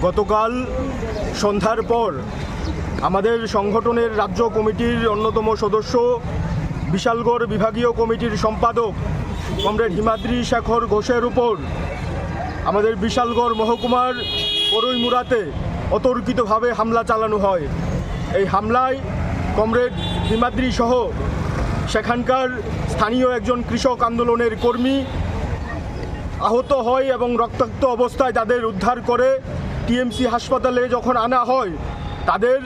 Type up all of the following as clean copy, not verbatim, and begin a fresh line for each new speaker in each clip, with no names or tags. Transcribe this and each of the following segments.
গতকাল সন্ধ্যার পর আমাদের সংগঠনের রাজ্য কমিটির অন্যতম সদস্য বিশালগড় বিভাগীয় কমিটির সম্পাদক কমরেড হিমাদ্রি শেখর ঘোষের উপর আমাদের বিশালগড় মহকুমার করইমুড়াতে অতর্কিতভাবে হামলা চালানো হয়। এই হামলায় কমরেড হিমাদ্রি সহ সেখানকার স্থানীয় একজন কৃষক আন্দোলনের কর্মী আহত হয় এবং রক্তাক্ত অবস্থায় তাদের উদ্ধার করে টিএমসি হাসপাতালে যখন আনা হয়, তাদের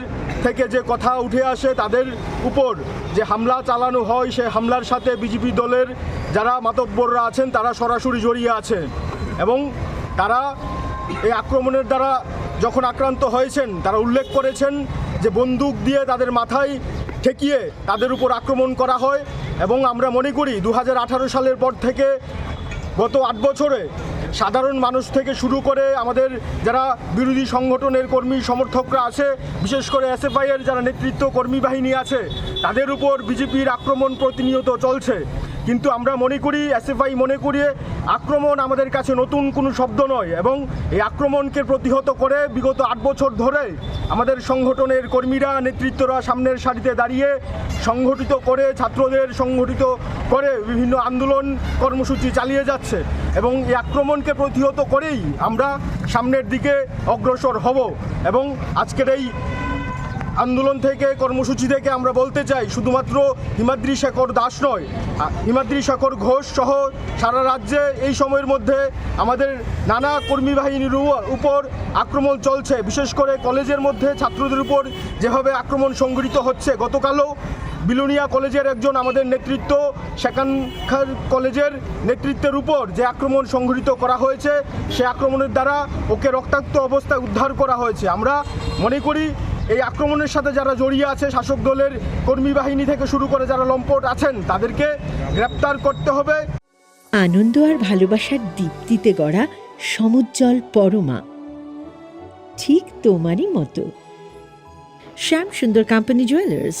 থেকে যে কথা উঠে আসে তাদের উপর যে হামলা চালানো হয়, সে হামলার সাথে বিজেপি দলের যারা মাতব্বররা আছেন তারা সরাসরি জড়িয়ে আছে এবং তারা এই আক্রমণের দ্বারা যখন আক্রান্ত হয়েছেন তারা উল্লেখ করেছেন যে বন্দুক দিয়ে তাদের মাথায় ঠেকিয়ে তাদের উপর আক্রমণ করা হয়। এবং আমরা মনে করি 2018 সালের পর থেকে গত 8 বছরে সাধারণ মানুষ থেকে শুরু করে আমাদের যারা বিরোধী সংগঠনের কর্মী সমর্থকরা আছে, বিশেষ করে এসএফআইয়ের যারা নেতৃত্ব কর্মী বাহিনী আছে, তাদের উপর বিজেপির আক্রমণ প্রতিনিয়ত চলছে। কিন্তু আমরা মনে করি, এসএফআই মনে করি, আক্রমণ আমাদের কাছে নতুন কোনো শব্দ নয় এবং এই আক্রমণকে প্রতিহত করে বিগত 8 বছর ধরে আমাদের সংগঠনের কর্মীরা নেতৃত্বরা সামনের সারিতে দাঁড়িয়ে সংগঠিত করে ছাত্রদের সংগঠিত করে বিভিন্ন আন্দোলন কর্মসূচি চালিয়ে যাচ্ছে এবং এই আক্রমণকে প্রতিহত করেই আমরা সামনের দিকে অগ্রসর হব। এবং আজকের এই আন্দোলন থেকে কর্মসূচি থেকে আমরা বলতে চাই, শুধুমাত্র হিমাদ্রি শেখর দাস নয়, হিমাদ্রি শেখর ঘোষ সহ সারা রাজ্যে এই সময়ের মধ্যে আমাদের নানা কর্মী বাহিনীর উপর আক্রমণ চলছে। বিশেষ করে কলেজের মধ্যে ছাত্রদের উপর যেভাবে আক্রমণ সংঘটিত হচ্ছে, গতকালও বিলোনিয়া কলেজের একজন আমাদের নেতৃত্ব, সেখানকার কলেজের নেতৃত্বের উপর যে আক্রমণ সংঘটিত করা হয়েছে, সে আক্রমণের দ্বারা ওকে রক্তাক্ত অবস্থায় উদ্ধার করা হয়েছে। আমরা মনে করি এই আক্রমণের সাথে যারা জড়িয়ে আছে, শাসক দলের কর্মী বাহিনী থেকে শুরু করে যারা লম্পট আছেন, তাদেরকে গ্রেপ্তার করতে হবে।
আনন্দ আর ভালোবাসার দীপ্তিতে গড়া সমুজ্জ্বল পরমা, ঠিক তোমারই মতো। শ্যাম সুন্দর কোম্পানি জুয়েলার্স,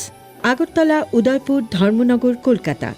আগরতলা, উদয়পুর, ধর্মনগর, কলকাতা।